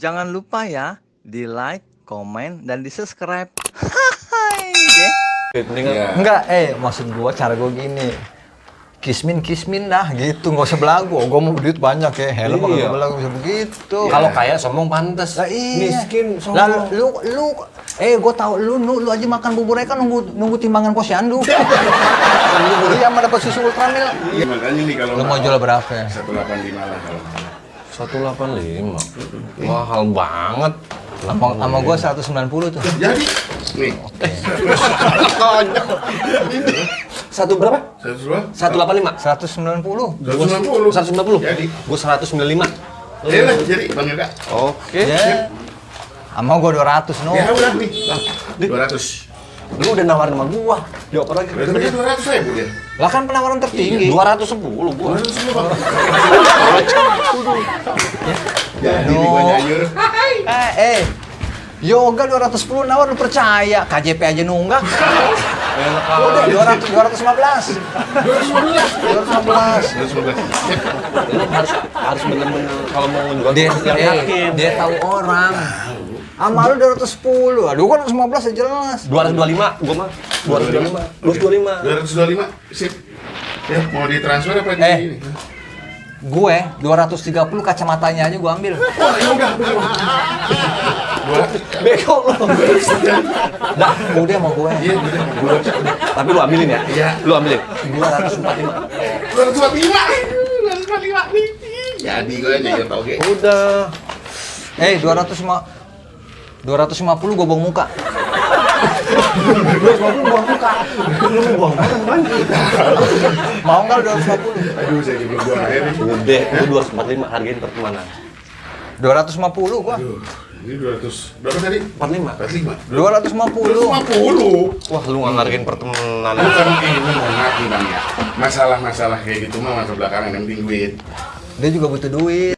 Jangan lupa ya di like, komen, dan di subscribe. Hai deh. Enggak, maksud gua cara gua gini. Kismin dah gitu, nggak usah belagu. Gua mau duit banyak ya, helm nggak belagu bisa begitu. Kalau kaya sombong pantes. Lah iya. Miskin Lah sombong. lu gua tahu lu aja makan bubur kan nunggu timbangan posyandu. Iya, mah dapat susu ultramil. Iya, makanya nih kalau Lu mau jual berapa ya? 185 lah kalau. 185. Mahal banget. Sama gua 190 tuh. Jadi, nih, Satu berapa? 102, 185. 190. 190. 190. Jadi, Gua 195. ya lah, jadi Bang Yoga. Oke. Ya. Sama gua 200 no. Ya udah nih, Bang. 200. Lu udah nawarin sama gua. Dioper lagi. Berarti 200 ribu dia. Lah kan penawaran tertinggi. 210 gua. 200 ribu, Bang. Jadi nih gua nyayur. Yoga 210 nawar lu percaya, KJP aja nunggak. Udah 215. 215. 215. Lu harus bener-bener kalau mau ngejual yang yakin. Dia tahu orang. Sama lu 210. Aduh kan 215 aja jelas. 225 gua mah. 225. 225. 225. Sip. Ya, mau ditransfer apa di ini? Gue 230 kacamatanya aja gua ambil. Wah, ya udah. Beko lu. Dah, udah sama gue. Iya, udah. Tapi lu ambilin ya? Iya. Lu ambilin. 245. 225 nih. Jadi gue nyayur toge. Udah. 250 gua buang muka. Mau enggak lu 250? Aduh, saya belum buang air nih. Udah, lu 245 hargain pertemanan. 250 gua. Aduh, ini 200. Berapa tadi? 45. 45. 250. 250. Wah, lu nggak ngargain pertemanan. Bukan ini mohon maaf nih Bang ya. Masalah-masalah kayak gitu mah masa belakangan yang penting duit. Dia juga butuh duit.